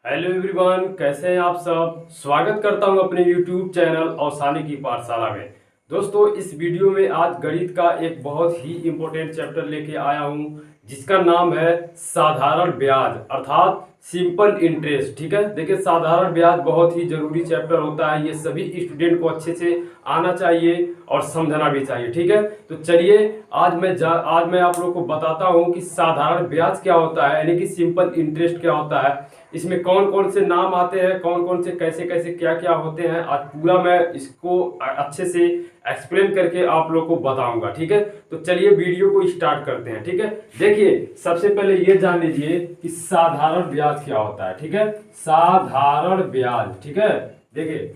Hello everyone, कैसे हैं आप सब। स्वागत करता हूं अपने यूट्यूब चैनल औसानी की पाठशाला में। दोस्तों, इस वीडियो में आज गणित का एक बहुत ही इम्पोर्टेंट चैप्टर लेके आया हूं, जिसका नाम है साधारण ब्याज अर्थात सिंपल इंटरेस्ट। ठीक है, देखिए साधारण ब्याज बहुत ही जरूरी चैप्टर होता है। ये सभी स्टूडेंट को अच्छे से आना चाहिए और समझना भी चाहिए। ठीक है, तो चलिए आज मैं आप लोग को बताता हूँ कि साधारण ब्याज क्या होता है, यानी कि सिंपल इंटरेस्ट क्या होता है, इसमें कौन कौन से नाम आते हैं, कौन कौन से कैसे कैसे क्या क्या होते हैं। आज पूरा मैं इसको अच्छे से एक्सप्लेन करके आप लोग को बताऊंगा। ठीक है, तो चलिए वीडियो को स्टार्ट करते हैं। ठीक है, देखिए सबसे पहले ये जान लीजिए कि साधारण ब्याज क्या होता है। ठीक है, साधारण ब्याज। ठीक है, देखिए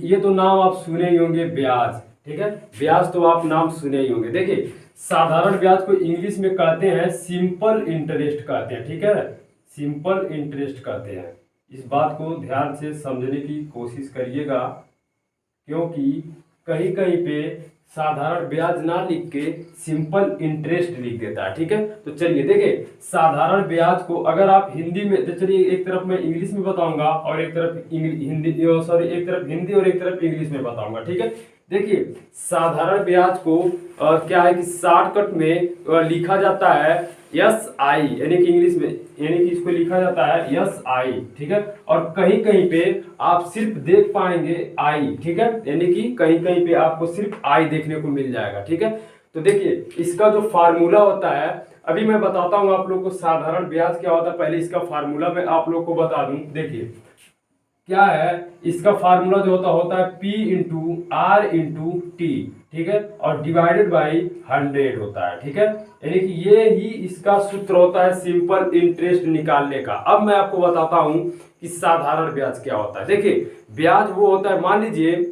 ये तो नाम आप सुने ही होंगे, ब्याज। ठीक है, ब्याज तो आप नाम सुने ही होंगे। देखिए साधारण ब्याज को इंग्लिश में कहते हैं सिंपल इंटरेस्ट कहते हैं। ठीक है, सिंपल इंटरेस्ट कहते हैं। इस बात को ध्यान से समझने की कोशिश करिएगा, क्योंकि कहीं कहीं पे साधारण ब्याज ना लिख के सिंपल इंटरेस्ट लिख देता है। ठीक है, तो चलिए देखिए साधारण ब्याज को अगर आप हिंदी में, तो चलिए एक तरफ मैं इंग्लिश में बताऊंगा और एक तरफ एक तरफ हिंदी और एक तरफ इंग्लिश में बताऊंगा। ठीक है, देखिए साधारण ब्याज को क्या है कि शॉर्टकट में लिखा जाता है एस आई, यानी कि इंग्लिश में, यानी कि इसको लिखा जाता है एस आई। ठीक है, और कहीं कहीं पे आप सिर्फ देख पाएंगे आई। ठीक है, यानी कि कहीं कहीं पे आपको सिर्फ आई देखने को मिल जाएगा। ठीक है, तो देखिए इसका जो फार्मूला होता है, अभी मैं बताता हूं आप लोग को साधारण ब्याज क्या होता है। पहले इसका फार्मूला मैं आप लोग को बता दूं। देखिए क्या है, इसका फार्मूला जो होता है P into R into T. ठीक है, और डिवाइडेड बाई 100 होता है। ठीक है, यानी कि ये ही इसका सूत्र होता है सिंपल इंटरेस्ट निकालने का। अब मैं आपको बताता हूं कि साधारण ब्याज क्या होता है। देखिए ब्याज वो होता है, मान लीजिए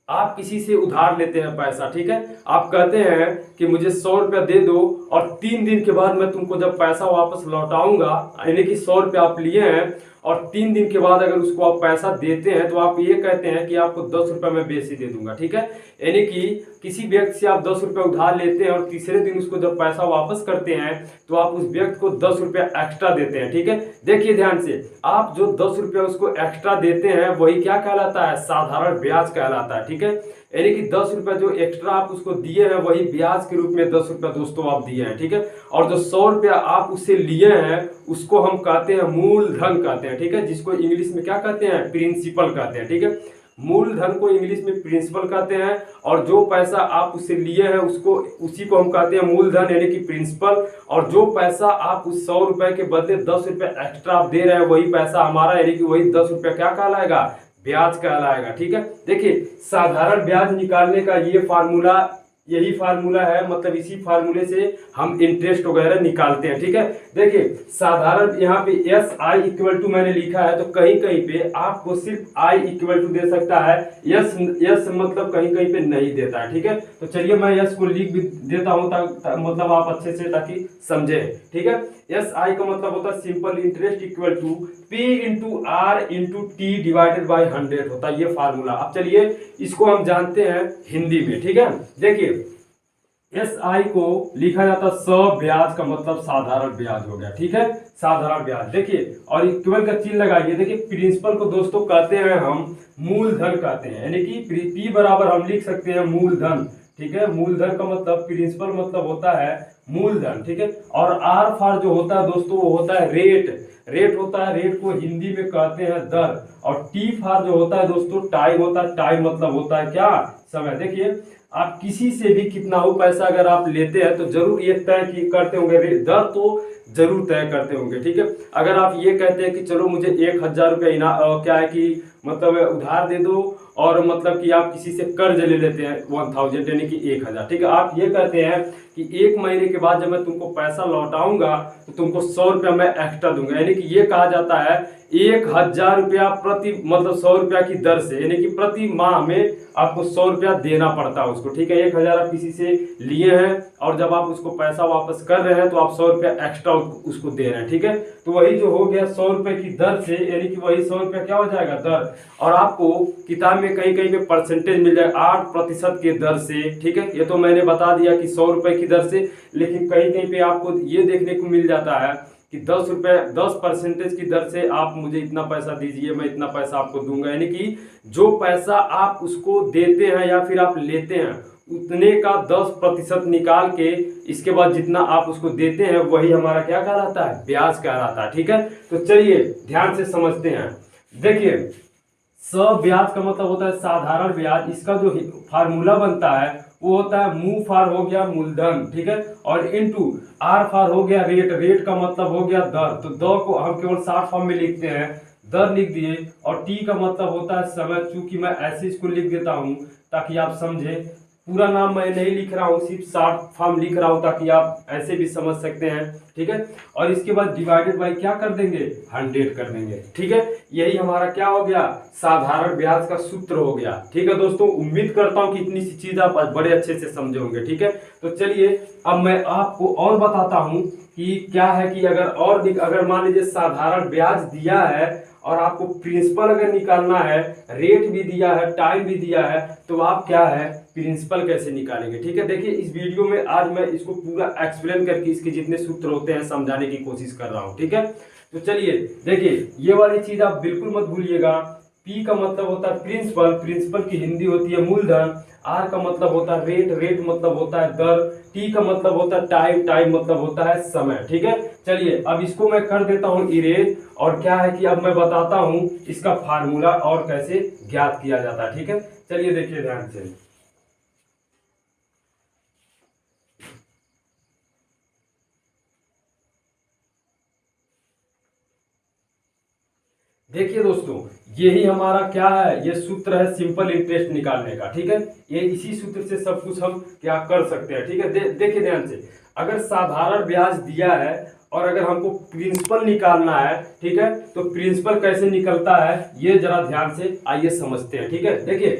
आप किसी से उधार लेते हैं पैसा। ठीक है, आप कहते हैं कि मुझे 100 रुपया दे दो और 3 दिन के बाद मैं तुमको जब पैसा वापस लौटाऊंगा, यानी कि 100 रुपया आप लिए हैं और 3 दिन के बाद अगर उसको आप पैसा देते हैं तो आप ये कहते हैं कि आपको 10 रुपया मैं बेसी दे दूंगा। ठीक है, यानी कि किसी व्यक्ति से आप 10 रुपया उधार लेते हैं और तीसरे दिन उसको जब पैसा वापस करते हैं तो आप उस व्यक्ति को 10 रुपया एक्स्ट्रा देते हैं। ठीक है, देखिए ध्यान से, आप जो 10 रुपया उसको एक्स्ट्रा देते हैं वही क्या कहलाता है, साधारण ब्याज कहलाता है। ठीक है, यानी कि 10 रुपया जो एक्स्ट्रा आप उसको दिए हैं वही ब्याज के रूप में 10 रुपया दोस्तों आप दिए हैं। ठीक है, और जो 100 रुपया आप उससे लिए हैं उसको हम कहते हैं मूलधन कहते हैं। ठीक है, जिसको इंग्लिश में क्या कहते हैं, प्रिंसिपल कहते हैं। ठीक है, मूलधन को इंग्लिश में प्रिंसिपल कहते हैं, और जो पैसा आप उससे लिए हैं उसको, उसी को हम कहते हैं मूलधन यानी कि प्रिंसिपल। और जो पैसा आप उस 100 रुपए के बदले 10 रुपए एक्स्ट्रा आप दे रहे हैं वही पैसा हमारा, यानी कि वही 10 रुपया क्या कहलाएगा, ब्याज कहलाएगा। ठीक है, देखिए साधारण ब्याज निकालने का यही फार्मूला है, मतलब इसी फार्मूले से हम इंटरेस्ट वगैरह निकालते हैं। ठीक है, देखिए साधारण यहाँ पे एस आई इक्वल टू मैंने लिखा है, तो कहीं कहीं पे आपको सिर्फ आई इक्वल टू दे सकता है, यस मतलब कहीं कहीं पे नहीं देता है। ठीक है, तो चलिए मैं यस को लिख भी देता हूँ मतलब आप अच्छे से ताकि समझे। ठीक है, एस आई का मतलब होता है simple interest equal to P into R into T divided by 100 होता है ये फार्मूला। अब चलिए इसको हम जानते हैं हिंदी में। ठीक है, देखिए एस आई को लिखा जाता है स ब्याज का मतलब साधारण ब्याज हो गया। ठीक है, साधारण ब्याज। देखिए और इक्वल का चिन्ह लगाइए। देखिए प्रिंसिपल को दोस्तों कहते हैं हम मूलधन कहते हैं, यानी कि पी बराबर हम लिख सकते हैं मूलधन। ठीक है, मूलधन का मतलब, प्रिंसिपल मतलब होता है मूलधन। ठीक है, और आर फार जो होता है दोस्तों वो होता है रेट होता है, रेट को हिंदी में कहते हैं दर। और टी फार जो होता है दोस्तों टाइम होता है, टाइम मतलब होता है क्या, समय। देखिए आप किसी से भी कितना हो पैसा अगर आप लेते हैं तो जरूर ये तय करते होंगे, दर तो जरूर तय करते होंगे। ठीक है, अगर आप ये कहते हैं कि चलो मुझे 1000 रुपया क्या है कि मतलब उधार दे दो, और मतलब कि आप किसी से कर्ज ले लेते हैं 1000 यानी कि 1000। ठीक है, आप ये कहते हैं कि 1 महीने के बाद जब मैं तुमको पैसा लौटाऊंगा तो तुमको 100 रुपया मैं एक्स्ट्रा दूंगा, यानी कि ये कहा जाता है 1000 रुपया प्रति, मतलब 100 रुपया की दर से, यानी कि प्रति माह में आपको 100 रुपया देना पड़ता है उसको। ठीक है, 1000 आप किसी से लिए हैं और जब आप उसको पैसा वापस कर रहे हैं तो आप 100 रुपया एक्स्ट्रा उसको दे रहे हैं। ठीक है, तो वही जो हो गया 100 रुपए की दर से, यानी कि वही 100 रुपया क्या हो जाएगा, दर। और आपको किताब में कहीं कहीं पे परसेंटेज मिल जाएगा 8% के दर से। ठीक है, ये तो मैंने बता दिया कि 100 रुपए की दर से, लेकिन कहीं कहीं पे आपको ये देखने को मिल जाता है कि 10% की दर से आप मुझे इतना पैसा दीजिए, मैं इतना पैसा आपको दूंगा। यानी कि जो पैसा आप उसको देते हैं या फिर आप लेते हैं उतने का 10% निकाल के इसके बाद जितना आप उसको देते हैं वही हमारा क्या कहलाता है, ब्याज कहलाता है। ठीक है, तो चलिए ध्यान से समझते हैं। देखिए ब्याज का मतलब होता है साधारण ब्याज। इसका जो फार्मूला बनता है वो होता है मू फार हो गया मूलधन, ठीक है, और इनटू आर फार हो गया रेट। रेट का मतलब हो गया दर, तो दर को हम केवल शॉर्ट फॉर्म में लिखते हैं, दर लिख दिए। और टी का मतलब होता है समय। चूंकि मैं ऐसे इसको लिख देता हूं ताकि आप समझे, पूरा नाम मैं नहीं लिख रहा हूँ, सिर्फ शॉर्ट फॉर्म लिख रहा हूँ ताकि आप ऐसे भी समझ सकते हैं। ठीक है, और इसके बाद डिवाइडेड बाय क्या कर देंगे, 100 कर देंगे। ठीक है, यही हमारा क्या हो गया, साधारण ब्याज का सूत्र हो गया। ठीक है दोस्तों, उम्मीद करता हूँ कि इतनी सी चीज आप बड़े अच्छे से समझे होंगे। ठीक है, तो चलिए अब मैं आपको और बताता हूँ कि क्या है कि अगर मान लीजिए साधारण ब्याज दिया है और आपको प्रिंसिपल अगर निकालना है, रेट भी दिया है, टाइम भी दिया है, तो आप क्या है प्रिंसिपल कैसे निकालेंगे। ठीक है, देखिए इस वीडियो में आज मैं इसको पूरा एक्सप्लेन करके इसके जितने सूत्र होते हैं समझाने की कोशिश कर रहा हूं। ठीक है, तो चलिए देखिए ये वाली चीज आप बिल्कुल मत भूलिएगा। पी का मतलब होता है प्रिंसिपल, प्रिंसिपल की हिंदी होती है मूलधन। आर का मतलब होता है रेट, रेट मतलब होता है दर। टी का मतलब होता है टाइम, टाइम मतलब होता है समय। ठीक है, चलिए अब इसको मैं कर देता हूं इरेज। और क्या है कि अब मैं बताता हूं इसका फार्मूला और कैसे ज्ञात किया जाता है। ठीक है, चलिए देखिए ध्यान से। देखिए दोस्तों, यही हमारा क्या है, ये सूत्र है सिंपल इंटरेस्ट निकालने का। ठीक है, ये इसी सूत्र से सब कुछ हम क्या कर सकते हैं। ठीक है, देखिए ध्यान से, अगर साधारण ब्याज दिया है और अगर हमको प्रिंसिपल निकालना है, ठीक है, तो प्रिंसिपल कैसे निकलता है ये जरा ध्यान से आइए समझते हैं। ठीक है, देखिए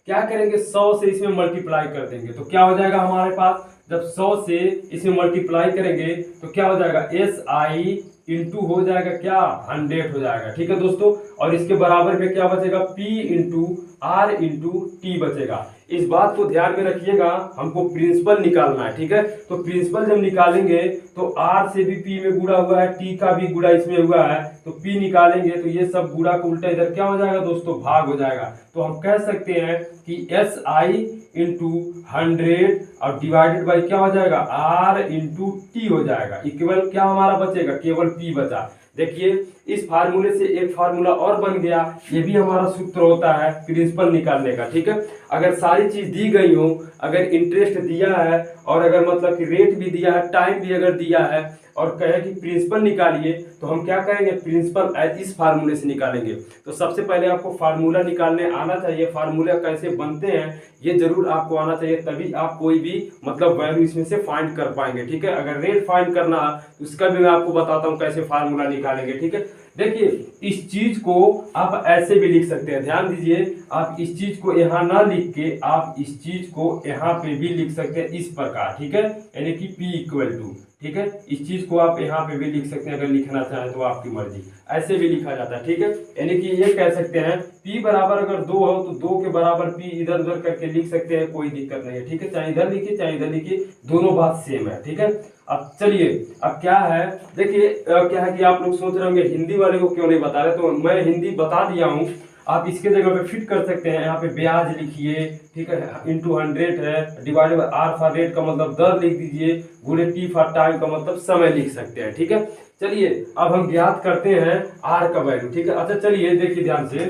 क्या करेंगे, 100 से इसमें मल्टीप्लाई कर देंगे तो क्या हो जाएगा हमारे पास, जब 100 से इसमें मल्टीप्लाई करेंगे तो क्या हो जाएगा, एस आई इंटू हो जाएगा क्या, 100 हो जाएगा। ठीक है दोस्तों, और इसके बराबर में क्या बचेगा, P into R into T बचेगा। इस बात को ध्यान में रखिएगा, हमको प्रिंसिपल निकालना है। ठीक है, तो प्रिंसिपल जब निकालेंगे तो आर से भी पी में गुणा हुआ है, टी का भी गुणा इसमें हुआ है, तो पी निकालेंगे तो ये सब गुणा को उल्टा इधर क्या हो जाएगा दोस्तों, भाग हो जाएगा। तो हम कह सकते हैं कि एस आई इंटू 100 और डिवाइडेड बाई क्या हो जाएगा, आर इंटू टी हो जाएगा। इक्वल क्या हमारा बचेगा, केवल पी बचा। देखिए इस फार्मूले से एक फार्मूला और बन गया, ये भी हमारा सूत्र होता है प्रिंसिपल निकालने का। ठीक है, अगर सारी चीज दी गई हो, अगर इंटरेस्ट दिया है और अगर मतलब कि रेट भी दिया है, टाइम भी अगर दिया है और कहे कि प्रिंसिपल निकालिए, तो हम क्या करेंगे, प्रिंसिपल इस फार्मूले से निकालेंगे। तो सबसे पहले आपको फार्मूला निकालने आना चाहिए, फार्मूला कैसे बनते हैं ये जरूर आपको आना चाहिए, तभी आप कोई भी मतलब वैल्यू इसमें से फाइंड कर पाएंगे। ठीक है, अगर रेट फाइंड करना तो उसका भी मैं आपको बताता हूँ कैसे फार्मूला निकालेंगे। ठीक है, देखिए इस चीज को आप ऐसे भी लिख सकते हैं, ध्यान दीजिए, आप इस चीज को यहाँ ना लिख के आप इस चीज को यहाँ पे भी लिख सकते हैं इस प्रकार। ठीक है, यानी कि P इक्वल टू, ठीक है, इस चीज को आप यहाँ पे भी लिख सकते हैं, अगर लिखना चाहें तो आपकी मर्जी, ऐसे भी लिखा जाता है। ठीक है, यानी कि ये कह सकते हैं P बराबर अगर 2 हो तो 2 के बराबर P इधर उधर करके लिख सकते हैं, कोई दिक्कत नहीं है। ठीक है, चाहे इधर लिखिए चाहे इधर लिखिए, दोनों बात सेम है। ठीक है, अब चलिए, अब क्या है, देखिए क्या है कि आप लोग सोच रहे होंगे हिंदी वाले को क्यों नहीं बता रहे, तो मैं हिंदी बता दिया हूँ। आप इसके जगह पे फिट कर सकते हैं, यहाँ पे ब्याज लिखिए, ठीक है, इंटू 100 है, divided by R for rate का मतलब दर लिख दीजिए, गुणे टी फॉर टाइम का मतलब समय लिख सकते हैं। ठीक है, चलिए अब हम ज्ञात करते हैं आर का वैल्यू। ठीक है, अच्छा चलिए देखिए ध्यान से,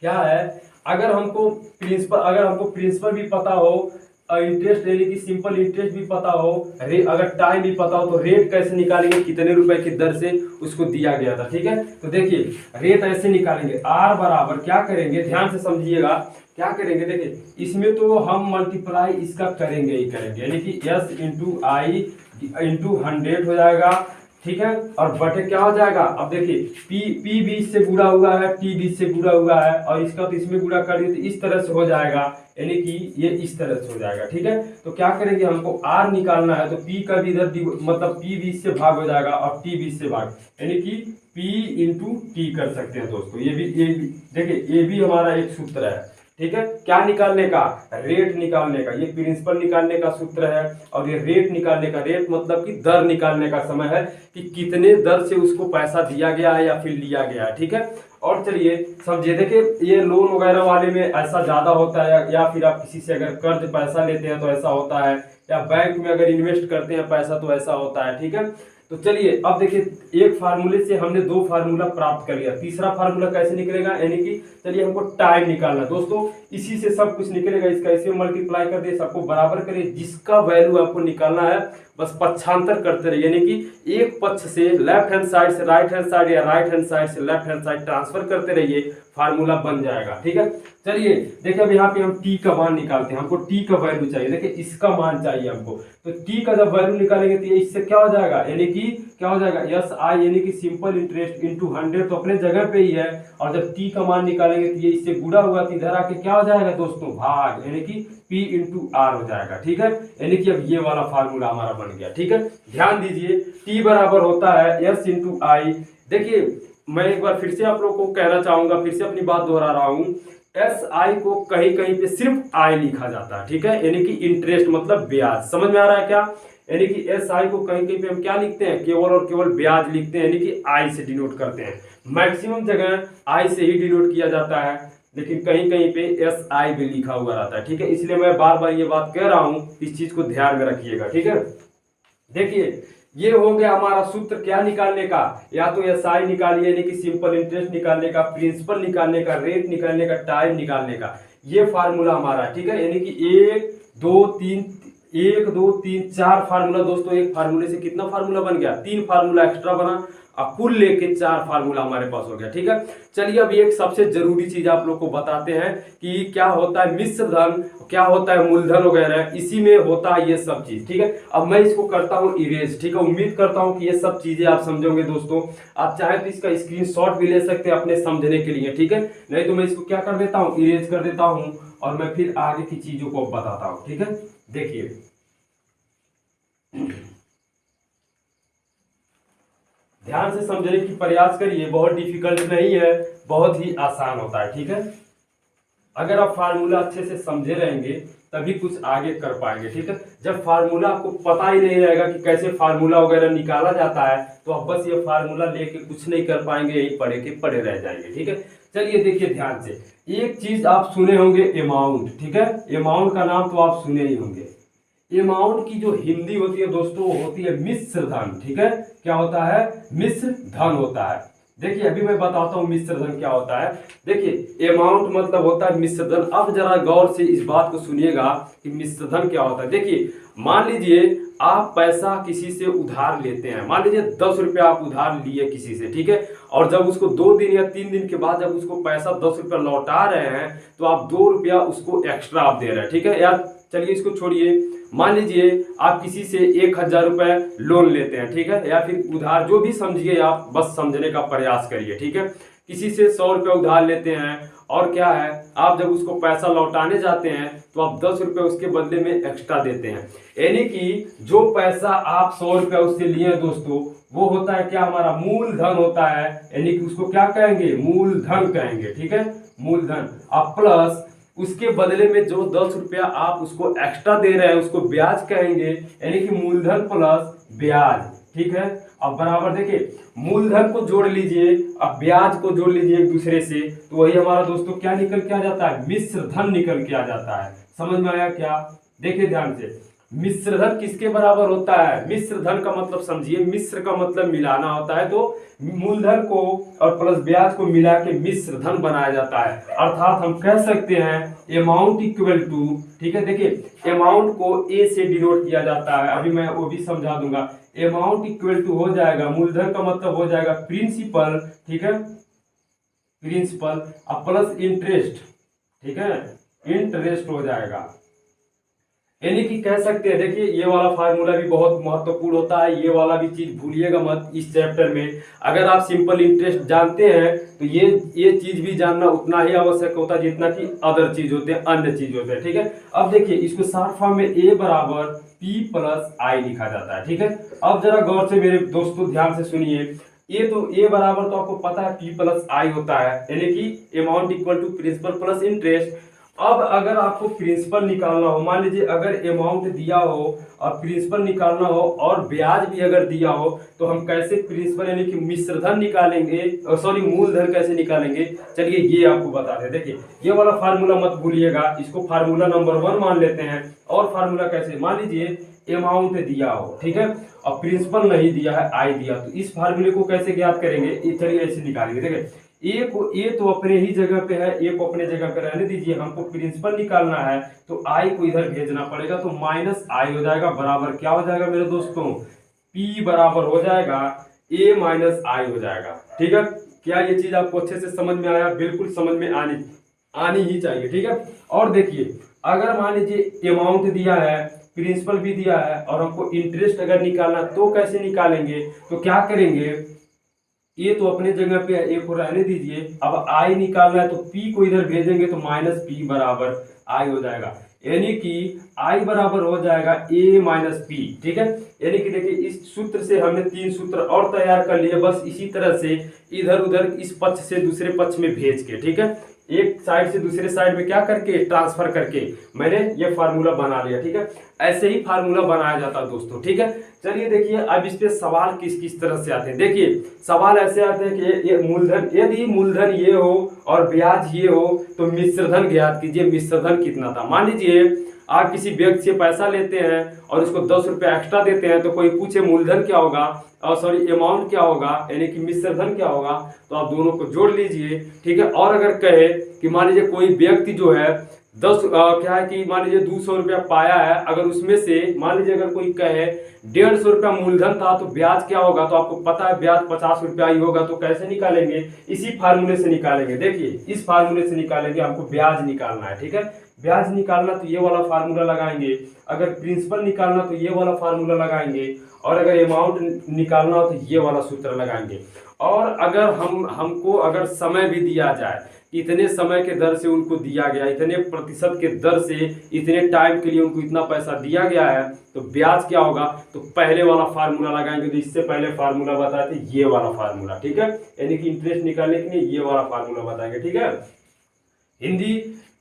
क्या है, अगर हमको प्रिंसिपल भी पता हो, इंटरेस्ट यानी कि सिंपल इंटरेस्ट भी पता हो, अगर टाइम भी पता हो, तो रेट कैसे निकालेंगे, कितने रुपए की दर से उसको दिया गया था। ठीक है, तो देखिए रेट ऐसे निकालेंगे, आर बराबर क्या करेंगे, ध्यान से समझिएगा, क्या करेंगे, देखिए इसमें तो हम मल्टीप्लाई इसका करेंगे ही करेंगे, यानी कि एस इंटू आई इंटू 100 हो जाएगा। ठीक है, और बटे क्या हो जाएगा, अब देखिए पी 20 से गुणा हुआ है, टी 20 से गुणा हुआ है, और इसका तो इसमें गुणा कर दिए तो इस तरह से हो जाएगा, यानी कि ये इस तरह से हो जाएगा। ठीक है, तो क्या करेंगे, हमको आर निकालना है, तो पी का भी इधर मतलब पी 20 से भाग हो जाएगा और टी 20 से भाग, यानी कि पी इंटू टी कर सकते हैं दोस्तों। ये भी देखिए ये भी हमारा एक सूत्र है। ठीक है। क्या निकालने का? रेट निकालने का। ये प्रिंसिपल निकालने का सूत्र है और ये रेट निकालने का, रेट मतलब कि दर निकालने का समय है कि कितने दर से उसको पैसा दिया गया है या फिर लिया गया है, ठीक है। और चलिए समझिए, देखिए ये लोन वगैरह वाले में ऐसा ज्यादा होता है, या फिर आप किसी से अगर कर्ज पैसा लेते हैं तो ऐसा होता है, या बैंक में अगर इन्वेस्ट करते हैं पैसा तो ऐसा होता है, ठीक है। तो चलिए अब देखिए, एक फार्मूले से हमने दो फार्मूला प्राप्त कर लिया, तीसरा फार्मूला कैसे निकलेगा, यानी कि चलिए हमको टाइम निकालना दोस्तों, इसी से सब कुछ निकलेगा। इसका इसे मल्टीप्लाई कर दे, सबको बराबर करिए, जिसका वैल्यू आपको निकालना है बस पक्षांतर करते रहिए, यानी कि एक पक्ष से लेफ्ट हैंड साइड से राइट हैंड साइड या राइट हैंड साइड से लेफ्ट हैंड साइड ट्रांसफर करते रहिए, फार्मूला बन जाएगा, ठीक है। चलिए देखिए, अब यहाँ पे हम टी का मान निकालते हैं, हमको टी का वैल्यू चाहिए, देखिए इसका मान चाहिए हमको, तो टी का जब वैल्यू निकालेंगे तो इससे क्या हो जाएगा, यानी कि क्या हो जाएगा, एस आई यानी कि सिंपल इंटरेस्ट इंटू 100 तो अपने जगह पे ही है, और जब टी का मान निकालेंगे तो ये इससे गुणा हुआ तो इधर आके क्या हो जाएगा दोस्तों, भाग, यानी कि P इंटू आर हो जाएगा, ठीक है। यानी कि अब ये वाला फार्मूला हमारा बन गया, ठीक है। ध्यान दीजिए, T बराबर होता है S इंटू आई। देखिए मैं एक बार फिर से आप लोग को कहना चाहूंगा, फिर से अपनी बात दोहरा रहा हूं, एस आई को कहीं कहीं पे सिर्फ आई लिखा जाता है, ठीक है, यानी कि इंटरेस्ट मतलब ब्याज, समझ में आ रहा है क्या, यानी कि एस आई को कहीं कहीं पे हम क्या लिखते हैं, केवल और केवल ब्याज लिखते हैं, यानी कि आई से डिनोट करते हैं, मैक्सिमम जगह आई से ही डिनोट किया जाता है, लेकिन कहीं कहीं पे एस आई भी लिखा हुआ रहता है, ठीक है। इसलिए मैं बार बार ये बात कह रहा हूं, इस चीज को ध्यान में रखिएगा, ठीक है। देखिए ये हो गया हमारा सूत्र क्या निकालने का, या तो एस आई निकालिए यानी कि सिंपल इंटरेस्ट निकालने का, प्रिंसिपल निकालने का, रेट निकालने का, टाइम निकालने का, ये फार्मूला हमारा है, ठीक है। यानी कि 1 2 3 4 फार्मूला दोस्तों, एक फार्मूले से कितना फार्मूला बन गया, 3 फार्मूला एक्स्ट्रा बना, अब कुल लेके 4 फार्मूला हमारे पास हो गया, ठीक है। चलिए अब एक सबसे जरूरी चीज आप लोग को बताते हैं कि क्या होता है मिश्र धन, क्या होता है मूलधन वगैरह, इसी में होता है ये सब चीज, ठीक है। अब मैं इसको करता हूँ इरेज, ठीक है। उम्मीद करता हूँ कि ये सब चीजें आप समझोगे दोस्तों, आप चाहे तो इसका स्क्रीनशॉट भी ले सकते हैं अपने समझने के लिए, ठीक है। नहीं तो मैं इसको क्या कर देता हूँ, इरेज कर देता हूँ और मैं फिर आगे की चीजों को बताता हूँ, ठीक है। देखिए ध्यान से समझने की प्रयास करिए, बहुत डिफिकल्ट नहीं है, बहुत ही आसान होता है, ठीक है। अगर आप फार्मूला अच्छे से समझे रहेंगे तभी कुछ आगे कर पाएंगे, ठीक है। जब फार्मूला आपको पता ही नहीं रहेगा कि कैसे फार्मूला वगैरह निकाला जाता है तो आप बस ये फार्मूला लेके कुछ नहीं कर पाएंगे, यही पढ़े के पढ़े रह जाएंगे, ठीक है। चलिए देखिए ध्यान से, एक चीज आप सुने होंगे अमाउंट, ठीक है, अमाउंट का नाम तो आप सुने ही होंगे। अमाउंट की जो हिंदी होती है दोस्तों वो होती है मिश्र धन, ठीक है। क्या होता है, मिश्र धन होता है। देखिए अभी मैं बताता हूँ मिश्र धन क्या होता है। देखिए अमाउंट मतलब होता है मिश्र धन। अब जरा गौर से इस बात को सुनिएगा कि मिश्र धन क्या होता है। देखिए मान लीजिए आप पैसा किसी से उधार लेते हैं, मान लीजिए 10 रुपया आप उधार लिए किसी से, ठीक है, और जब उसको 2 दिन या 3 दिन के बाद जब उसको पैसा 10 रुपया लौटा रहे हैं तो आप 2 रुपया उसको एक्स्ट्रा आप दे रहे हैं, ठीक है। यार चलिए इसको छोड़िए, मान लीजिए आप किसी से 1000 रुपए लोन लेते हैं, ठीक है, या फिर उधार, जो भी समझिए आप, बस समझने का प्रयास करिए, ठीक है। किसी से 100 रुपये उधार लेते हैं और क्या है, आप जब उसको पैसा लौटाने जाते हैं तो आप 10 रुपये उसके बदले में एक्स्ट्रा देते हैं, यानी कि जो पैसा आप 100 रुपये उससे लिए हैं दोस्तों वो होता है क्या, हमारा मूलधन होता है, यानी कि उसको क्या कहेंगे, मूलधन कहेंगे, ठीक है, मूलधन। अब प्लस उसके बदले में जो 10 रुपया आप उसको एक्स्ट्रा दे रहे हैं उसको ब्याज कहेंगे, यानी कि मूलधन प्लस ब्याज, ठीक है। अब बराबर देखिए मूलधन को जोड़ लीजिए, अब ब्याज को जोड़ लीजिए एक दूसरे से, तो वही हमारा दोस्तों क्या निकल के आ जाता है, मिश्र धन निकल के आ जाता है। समझ में आया क्या? देखिए ध्यान से, मिश्र धन किसके बराबर होता है, मिश्र धन का मतलब समझिए, मिश्र का मतलब मिलाना होता है, तो मूलधन को और प्लस ब्याज को मिला के मिश्र धन बनाया जाता है। अर्थात हम कह सकते हैं अमाउंट इक्वल टू, ठीक है। देखिए अमाउंट को ए से डिनोट किया जाता है, अभी मैं वो भी समझा दूंगा। अमाउंट इक्वल टू हो जाएगा, मूलधन का मतलब हो जाएगा प्रिंसिपल, ठीक है, प्रिंसिपल अब प्लस इंटरेस्ट, ठीक है, इंटरेस्ट हो जाएगा, यानी कि कह सकते हैं। देखिए ये वाला फार्मूला भी बहुत महत्वपूर्ण होता है, ये वाला भी चीज भूलिएगा मत इस चैप्टर में। अगर आप सिंपल इंटरेस्ट जानते हैं तो ये चीज भी जानना उतना ही आवश्यक होता है जितना कि अदर चीज होते हैं, अन्य चीज होते हैं, ठीक है। अब देखिए इसको शॉर्ट फॉर्म में ए बराबर पी प्लस आई लिखा जाता है, ठीक है। अब जरा गौर से मेरे दोस्तों ध्यान से सुनिए, ये तो ए बराबर तो आपको पता है पी प्लस आई होता है, यानी कि amount equal to principal plus interest. अब अगर आपको प्रिंसिपल निकालना हो, मान लीजिए अगर अमाउंट दिया हो और प्रिंसिपल निकालना हो और ब्याज भी अगर दिया हो, तो हम कैसे प्रिंसिपल यानी कि मिश्रधन निकालेंगे, सॉरी मूलधन कैसे निकालेंगे, चलिए ये आपको बताते हैं। देखिए ये वाला फार्मूला मत भूलिएगा, इसको फार्मूला नंबर 1 मान लेते हैं। और फार्मूला कैसे, मान लीजिए अमाउंट दिया हो, ठीक है, और प्रिंसिपल नहीं दिया है, आई दिया, तो इस फार्मूले को कैसे ज्ञात करेंगे, चलिए ऐसे निकालेंगे। देखिए ए तो अपने ही जगह पे है, ए को अपने जगह पे रहने दीजिए, हमको प्रिंसिपल निकालना है तो आई को इधर भेजना पड़ेगा, तो माइनस आई हो जाएगा, बराबर क्या हो जाएगा मेरे दोस्तों, पी बराबर हो जाएगा ए माइनस आई हो जाएगा। ठीक है, क्या ये चीज आपको अच्छे से समझ में आया, बिल्कुल समझ में आनी ही चाहिए। ठीक है, और देखिए अगर मान लीजिए अमाउंट दिया है, प्रिंसिपल भी दिया है और हमको इंटरेस्ट अगर निकालना तो कैसे निकालेंगे, तो क्या करेंगे, ये तो अपने जगह पे ए को रहने दीजिए, अब आई निकालना है तो पी को इधर भेजेंगे तो माइनस पी बराबर आई हो जाएगा, यानी कि आई बराबर हो जाएगा ए माइनस पी। ठीक है, यानी कि देखिए इस सूत्र से हमने 3 सूत्र और तैयार कर लिए, बस इसी तरह से इधर उधर इस पक्ष से दूसरे पक्ष में भेज के, ठीक है, एक साइड से दूसरे साइड में क्या करके ट्रांसफर करके मैंने ये फार्मूला बना लिया। ठीक है, ऐसे ही फार्मूला बनाया जाता है दोस्तों। ठीक है, चलिए देखिए अब इस पे सवाल किस किस तरह से आते हैं। देखिए सवाल ऐसे आते हैं कि ये मूलधन, यदि मूलधन ये हो और ब्याज ये हो तो मिश्रधन ज्ञात कीजिए, मिश्रधन कितना था। मान लीजिए आप किसी व्यक्ति से पैसा लेते हैं और उसको 10 रुपया एक्स्ट्रा देते हैं, तो कोई पूछे मूलधन क्या होगा, और सॉरी अमाउंट क्या होगा, यानी कि मिश्रधन क्या होगा, तो आप दोनों को जोड़ लीजिए। ठीक है, और अगर कहे कि मान लीजिए कोई व्यक्ति जो है क्या है कि मान लीजिए 200 रुपया पाया है, अगर उसमें से मान लीजिए अगर कोई कहे 150 रुपया मूलधन था तो ब्याज क्या होगा, तो आपको पता है ब्याज 50 रुपया ही होगा, तो कैसे निकालेंगे, इसी फार्मूले से निकालेंगे। देखिए इस फार्मूले से निकालेंगे, आपको ब्याज निकालना है। ठीक है, ब्याज निकालना तो ये वाला फार्मूला लगाएंगे, अगर प्रिंसिपल निकालना तो ये वाला फार्मूला लगाएंगे, और अगर अमाउंट निकालना हो तो ये वाला सूत्र लगाएंगे। और अगर हमको अगर समय भी दिया जाए, इतने समय के दर से उनको दिया गया, इतने प्रतिशत के दर से इतने टाइम के लिए उनको इतना पैसा दिया गया है, तो ब्याज क्या होगा, तो पहले वाला फार्मूला लगाएंगे। तो इससे पहले फार्मूला बताए थे ये वाला फार्मूला। ठीक है, यानी कि इंटरेस्ट निकालने के लिए ये वाला फार्मूला बताएंगे। ठीक है, हिंदी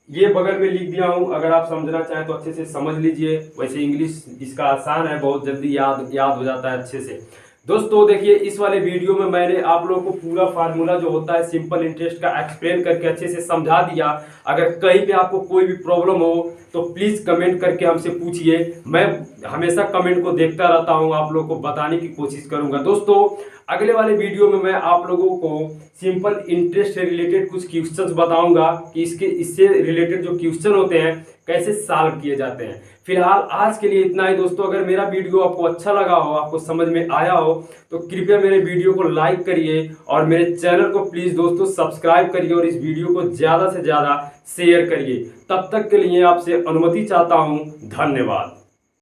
ये बगल में लिख दिया हूं, अगर आप समझना चाहें तो अच्छे से समझ लीजिए, वैसे इंग्लिश इसका आसान है, बहुत जल्दी याद हो जाता है अच्छे से। दोस्तों देखिए इस वाले वीडियो में मैंने आप लोगों को पूरा फार्मूला जो होता है सिंपल इंटरेस्ट का एक्सप्लेन करके अच्छे से समझा दिया। अगर कहीं पे आपको कोई भी प्रॉब्लम हो तो प्लीज़ कमेंट करके हमसे पूछिए, मैं हमेशा कमेंट को देखता रहता हूं, आप लोगों को बताने की कोशिश करूंगा। दोस्तों अगले वाले वीडियो में मैं आप लोगों को सिंपल इंटरेस्ट से रिलेटेड कुछ क्वेश्चंस बताऊंगा कि इससे रिलेटेड जो क्वेश्चन होते हैं कैसे सॉल्व किए जाते हैं। फिलहाल आज के लिए इतना ही दोस्तों। अगर मेरा वीडियो आपको अच्छा लगा हो, आपको समझ में आया हो, तो कृपया मेरे वीडियो को लाइक करिए और मेरे चैनल को प्लीज़ दोस्तों सब्सक्राइब करिए और इस वीडियो को ज़्यादा से ज़्यादा शेयर करिए। तब तक के लिए आपसे अनुमति चाहता हूँ, धन्यवाद।